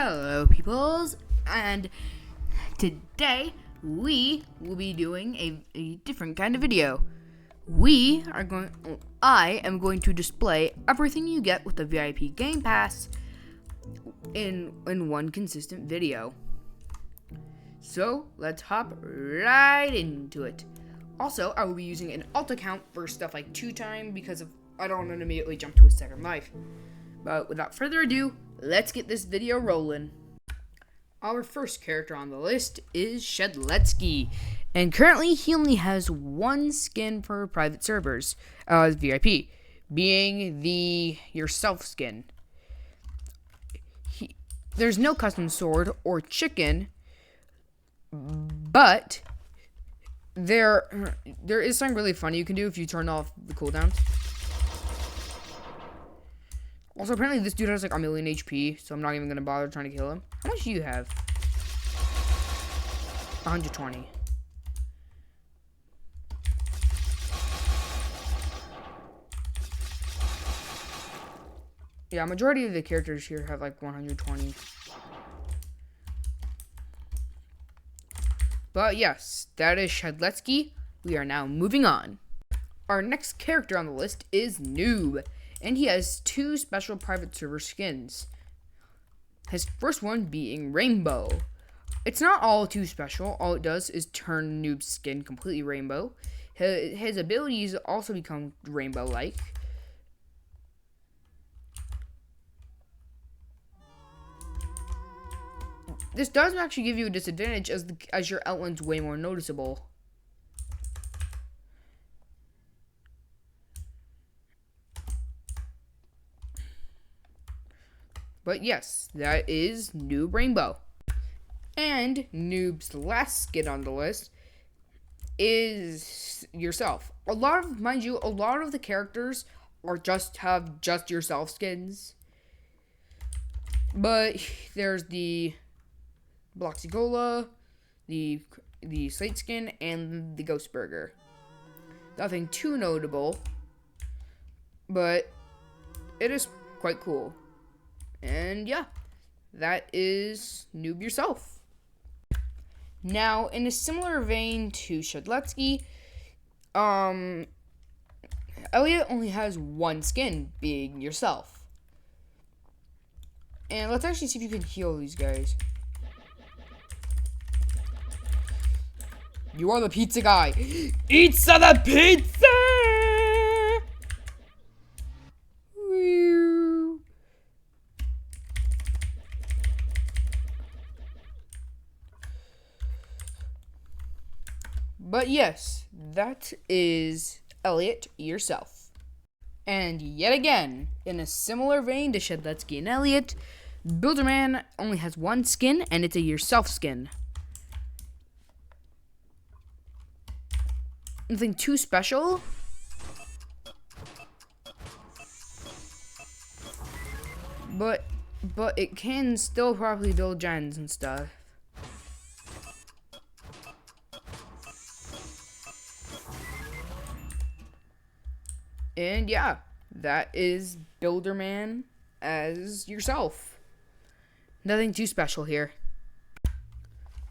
Hello, peoples, and today we will be doing a different kind of video. I am going to display everything you get with the VIP Game Pass in one consistent video. So let's hop right into it. Also, I will be using an alt account for stuff like 2-time because I don't want to immediately jump to a second life. But without further ado, let's get this video rolling. Our first character on the list is Shedletsky, and currently he only has one skin for private servers, VIP, being the yourself skin. There's no custom sword or chicken, but there is something really funny you can do if you turn off the cooldowns. Also, apparently this dude has like a million HP, so I'm not even gonna bother trying to kill him. How much do you have? 120. Yeah, majority of the characters here have like 120. But yes, that is Shedletsky. We are now moving on. Our next character on the list is Noob, and he has two special private server skins. His first one being Rainbow. It's not all too special. All it does is turn Noob's skin completely rainbow. His abilities also become rainbow-like. This does actually give you a disadvantage as your outline's way more noticeable. But yes, that is Noob Rainbow. And Noob's last skin on the list is yourself. Mind you, a lot of the characters have just yourself skins. But there's the Bloxigola, the Slate skin, and the Ghost Burger. Nothing too notable, but it is quite cool. And yeah, that is Noob yourself. Now, in a similar vein to Shedletsky, Elliot only has one skin, being yourself. And let's actually see if you can heal these guys. You are the pizza guy. Eat some of the pizza! But yes, that is Elliot yourself. And yet again, in a similar vein to Shedletsky and Elliot, Builderman only has one skin, and it's a yourself skin. Nothing too special. But it can still probably build gens and stuff. And yeah, that is Builderman as yourself. Nothing too special here.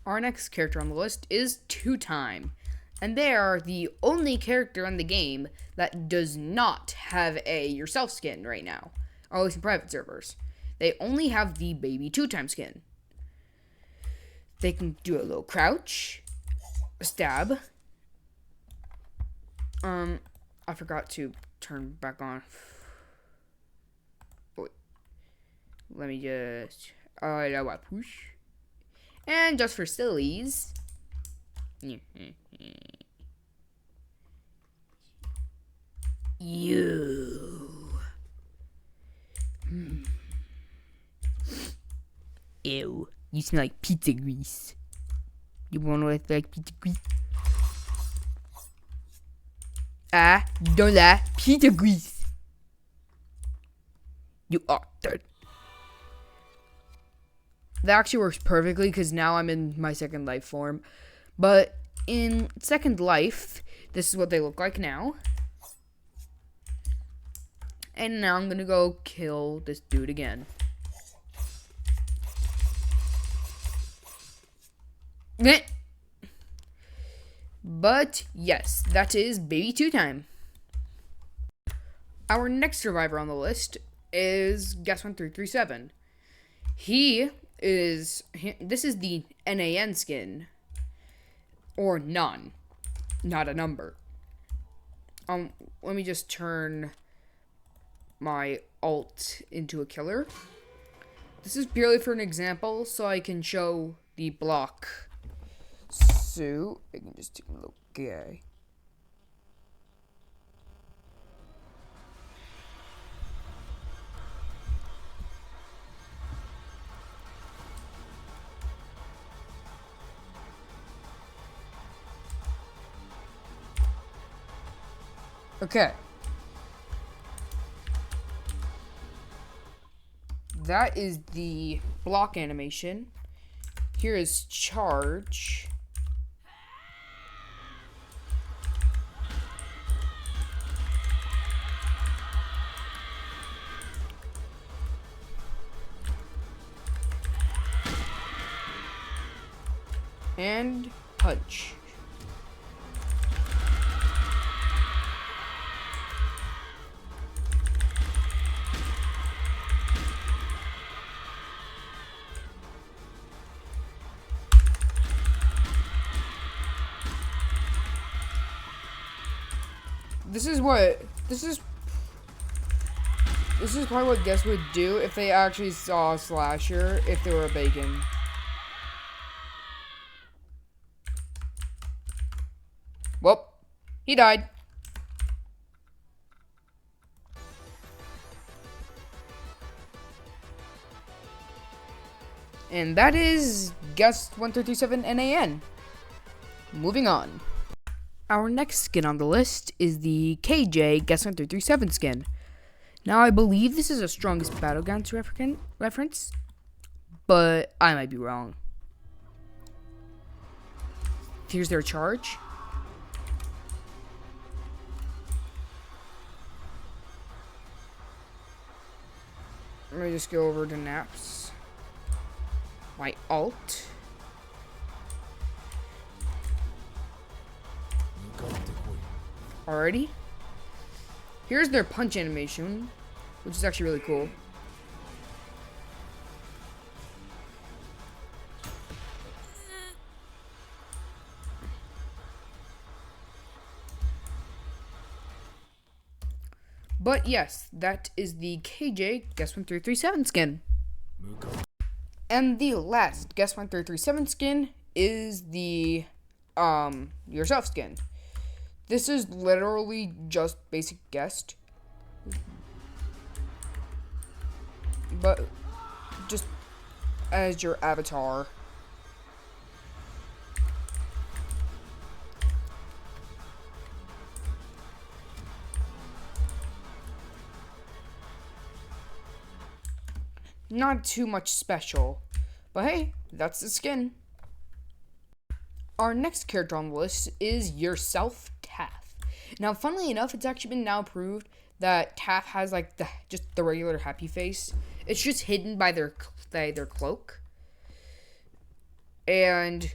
Our next character on the list is 2-time. And they are the only character in the game that does not have a yourself skin right now. Or at least in private servers. They only have the baby 2-time skin. They can do a little crouch, a stab. I forgot to turn back on. Wait. Let me just push. And just for sillies. You. Ew. You smell like pizza grease. You wanna look like pizza grease? Dans la pizza grease. You are dead. That actually works perfectly because now I'm in my second life form. But in second life, this is what they look like now. And now I'm gonna go kill this dude again. Meh. But yes, that is Baby 2 time. Our next survivor on the list is Guess1337. This is the NAN skin, or none, not a number. Let me just turn my alt into a killer. This is purely for an example, so I can show the block. So I can just take a little guy. Okay. That is the block animation. Here is charge. And punch. This is probably what Guess would do if they actually saw a slasher if they were a bacon. Well, he died. And that is Guess1337 NAN. Moving on. Our next skin on the list is the KJ Guess1337 skin. Now, I believe this is a Strongest Battlegrounds reference, but I might be wrong. Here's their charge. Let me just go over to Naps. My alt. Alrighty. Here's their punch animation, which is actually really cool. But yes, that is the KJ Guess1337 skin. And the last Guess1337 skin is the yourself skin. This is literally just basic guest, but just as your avatar. Not too much special, but hey, that's the skin. Our next character on the list is Yourself Taff. Now, funnily enough, it's actually been now proved that Taff has like just the regular happy face. It's just hidden by their cloak. And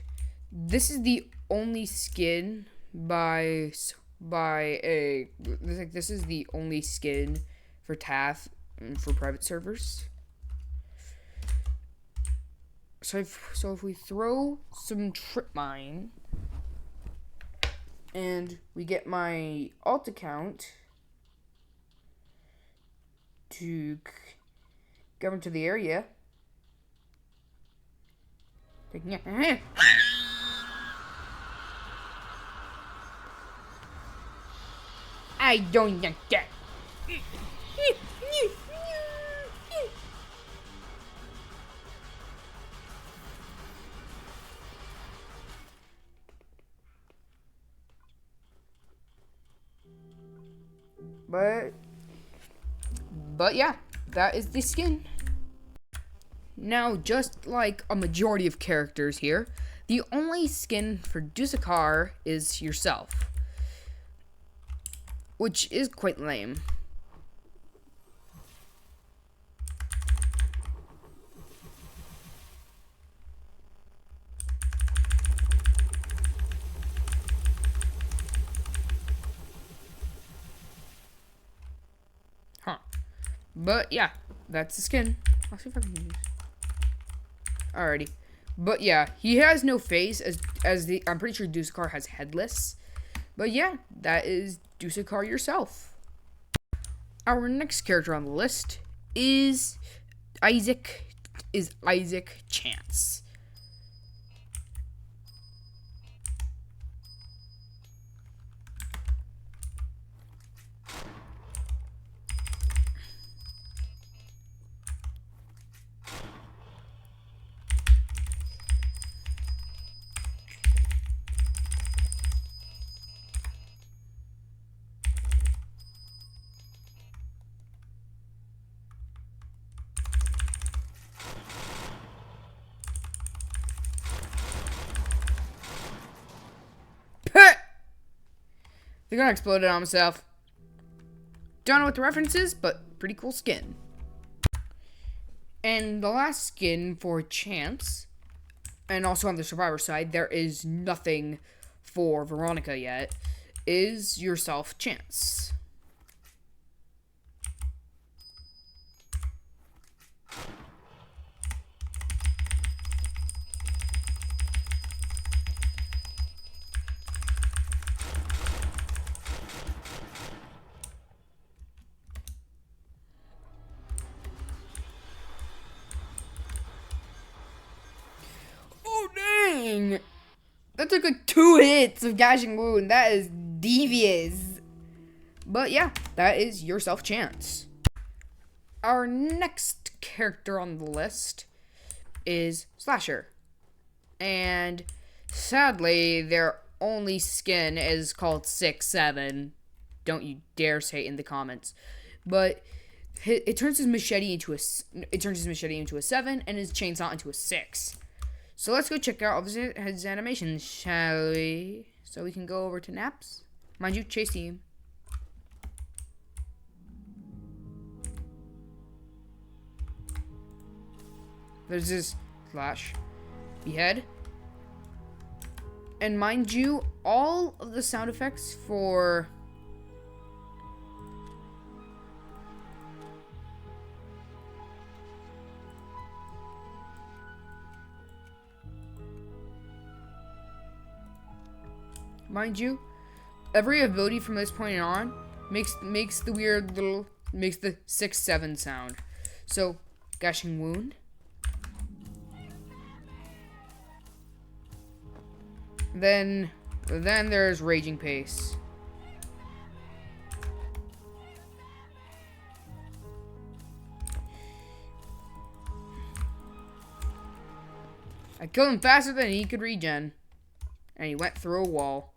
this is the only skin this is the only skin for Taff for private servers. So if we throw some trip mine and we get my alt account to go into the area, I don't like that. But yeah, that is the skin. Now, just like a majority of characters here, the only skin for Dusakar is yourself, which is quite lame. But yeah, that's the skin. I'll see if I can use. Alrighty. But yeah, he has no face as the I'm pretty sure Dusakar has headless. But yeah, that is Dusakar yourself. Our next character on the list is Isaac Chance. The gun exploded on himself. Don't know what the reference is, but pretty cool skin. And the last skin for Chance, and also on the Survivor side, there is nothing for Veronica yet, is yourself Chance. That took like 2 hits of Gashing Wound. That is devious. But yeah, that is yourself Chance. Our next character on the list is Slasher. And sadly, their only skin is called 6-7. Don't you dare say it in the comments. But it turns his machete into a 7 and his chainsaw into a 6. So let's go check out his animations, shall we? So we can go over to Naps. Mind you, chase team. There's this slash, behead. And mind you, all of the sound effects for mind you, every ability from this point on makes the weird little makes the 6-7 sound. So, Gashing Wound. Then there's Raging Pace. I killed him faster than he could regen. And he went through a wall.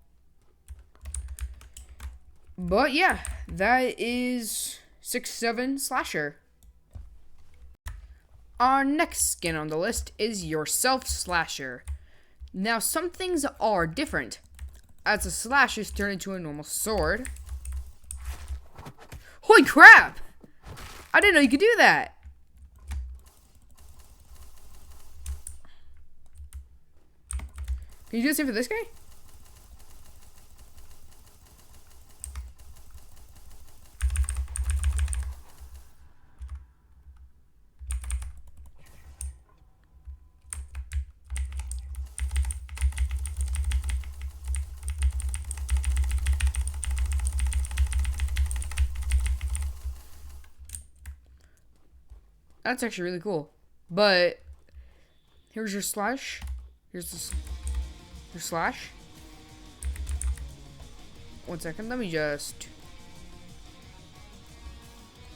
But yeah, that is 6-7 Slasher. Our next skin on the list is Yourself Slasher. Now, some things are different, as the slashers turn into a normal sword. Holy crap! I didn't know you could do that! Can you do the same for this guy? That's actually really cool. But here's your slash. Here's your slash. 1 second. Let me just.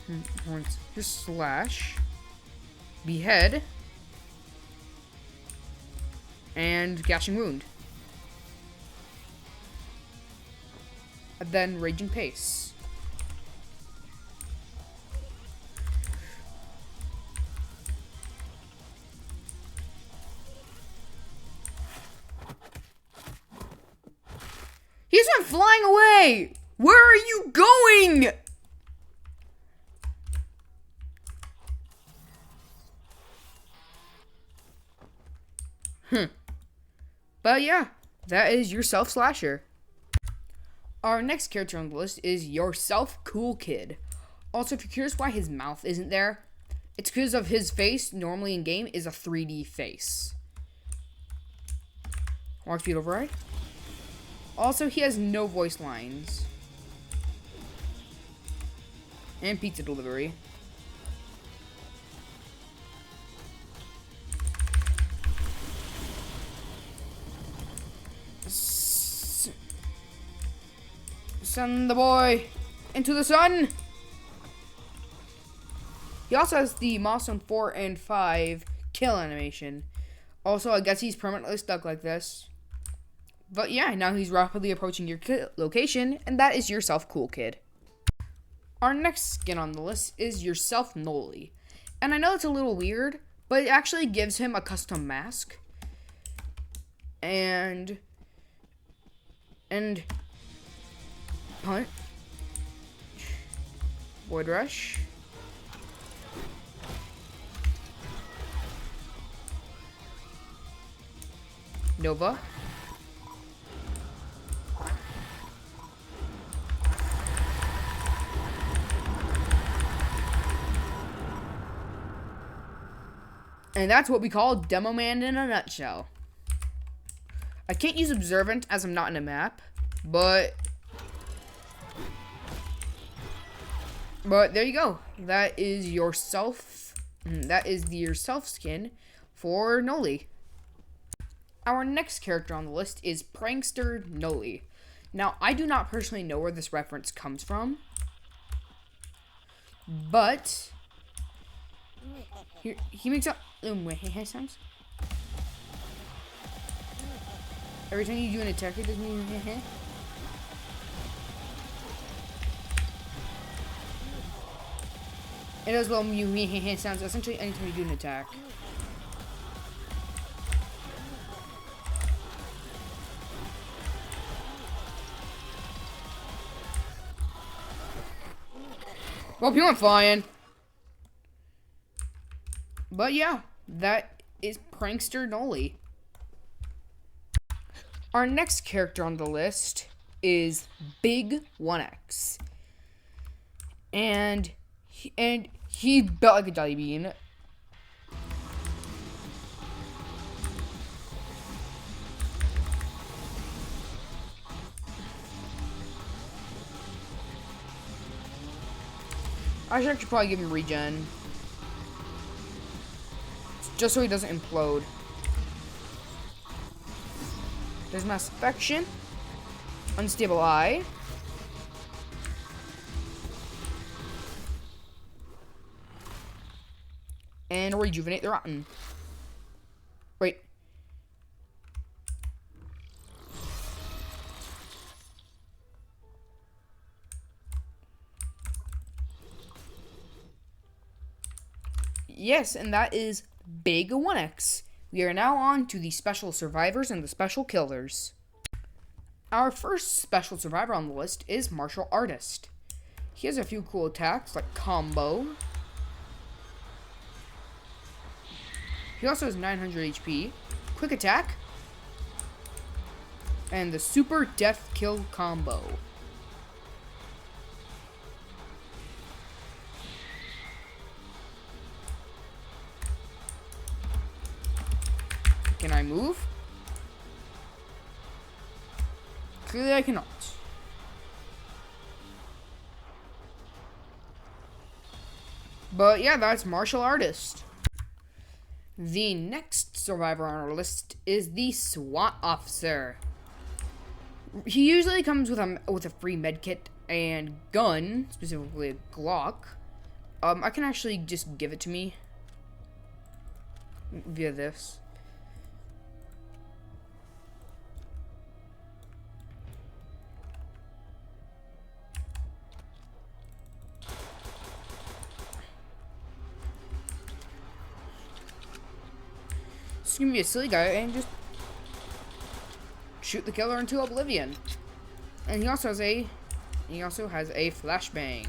Your slash. Behead. And Gashing Wound. And then Raging Pace. He's not flying away! Where are you going? But yeah, that is Yourself Slasher. Our next character on the list is Yourself Cool Kid. Also, if you're curious why his mouth isn't there, it's because of his face, normally in game, is a 3D face. Warp speed override. Also, he has no voice lines. And pizza delivery. Send the boy into the sun. He also has the milestone 4 and 5 kill animation. Also, I guess he's permanently stuck like this. But yeah, now he's rapidly approaching your location, and that is yourself, cool kid. Our next skin on the list is yourself, Noli. And I know it's a little weird, but it actually gives him a custom mask. And Punch. Void Rush. Nova. And that's what we call Demo Man in a nutshell. I can't use Observant as I'm not in a map, but there you go. That is yourself. That is the yourself skin for Noli. Our next character on the list is Prankster Noli. Now, I do not personally know where this reference comes from, but he makes up sounds. Every time you do an attack, it does mean it does little sounds essentially anytime you do an attack. Well, you went flying. But yeah, that is Prankster Noli. Our next character on the list is Big 1X. And he built like a jelly bean. I should probably give him regen. Just so he doesn't implode. There's Mass Affection. Unstable Eye. And Rejuvenate the Rotten. Wait. Yes, and that is Big 1X. We are now on to the special survivors and the special killers. Our first special survivor on the list is Martial Artist. He has a few cool attacks like Combo. He also has 900 HP, Quick Attack, and the Super Death Kill Combo. Can I move? Clearly I cannot. But yeah, that's Martial Artist. The next survivor on our list is the SWAT Officer. He usually comes with a free medkit and gun, specifically a Glock. I can actually just give it to me via this. Just gonna be a silly guy and just shoot the killer into oblivion. And he also has a flashbang.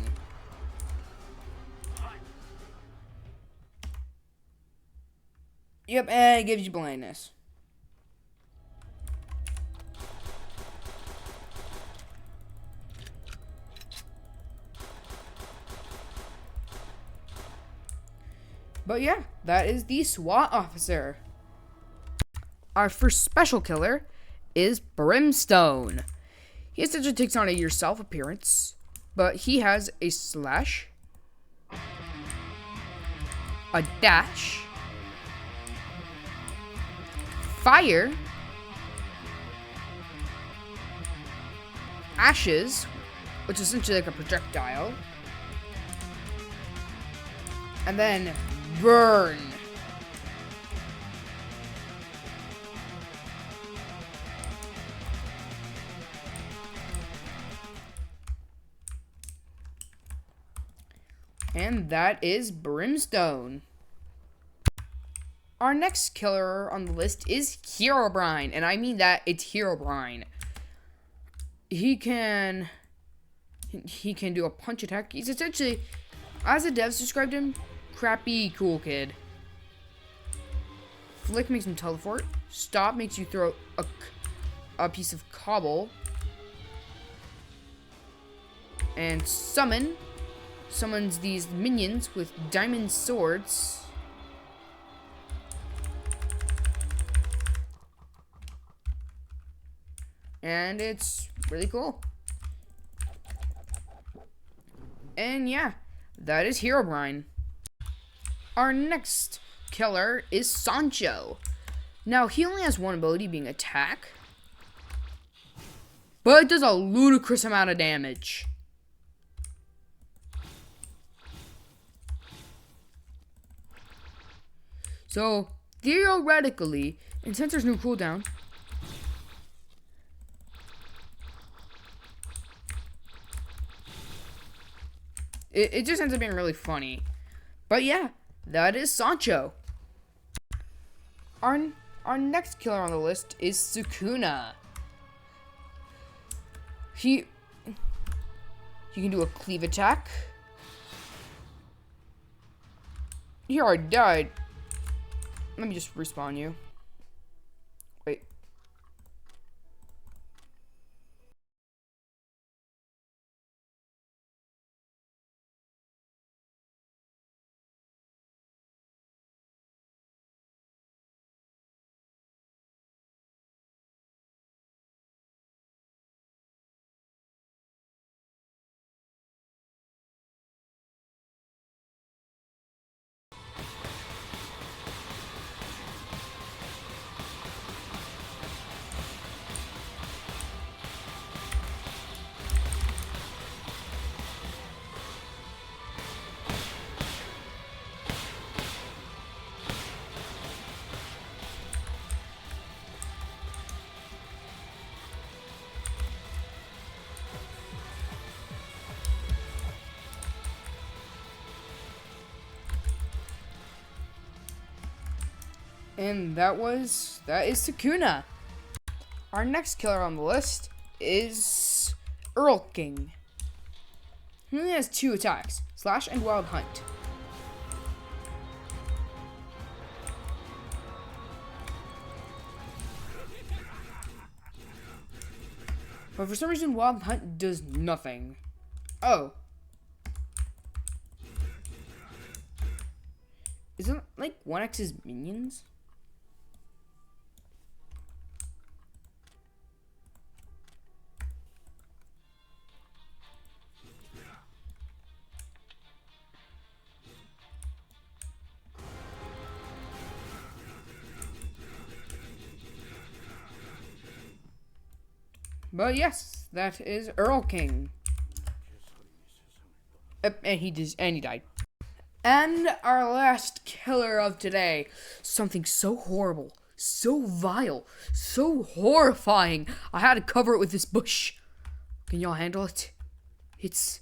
Yep, and it gives you blindness. But yeah, that is the SWAT officer. Our first special killer is Brimstone. He essentially takes on a yourself appearance, but he has a slash, a dash, fire, ashes, which is essentially like a projectile, and then burn. And that is Brimstone. Our next killer on the list is Herobrine, and I mean that it's Herobrine. He can do a punch attack. He's essentially, as the devs described him, crappy cool kid. Flick makes him teleport. Stop makes you throw a piece of cobble. And summons these minions with diamond swords. And it's really cool. And yeah, that is Herobrine. Our next killer is Sancho. Now, he only has one ability, being attack, but it does a ludicrous amount of damage. So, theoretically, and since there's no cooldown, it just ends up being really funny. But yeah, that is Sancho. Our next killer on the list is Sukuna. He can do a cleave attack. Here, I died. Let me just respawn you. Wait. And that is Sukuna. Our next killer on the list is Earl King. He only has 2 attacks, Slash and Wild Hunt. But for some reason, Wild Hunt does nothing. Oh. Isn't it like 1x's minions? But yes, that is Earl King. And he died. And our last killer of today, something so horrible, so vile, so horrifying, I had to cover it with this bush. Can y'all handle it? It's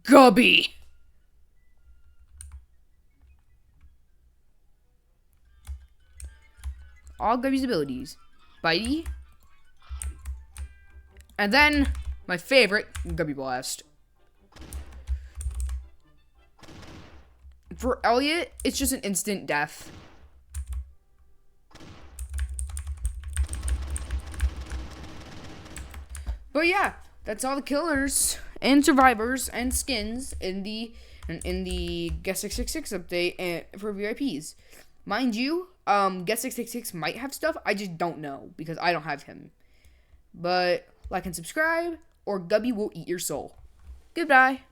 Gubby. All Gubby's abilities: Bitey, and then my favorite, Gubby Blast. For Elliot, it's just an instant death. But yeah, that's all the killers and survivors and skins in the in the Guest 666 update and for VIPs. Mind you, Guest 666 might have stuff. I just don't know because I don't have him. But like and subscribe, or Gubby will eat your soul. Goodbye.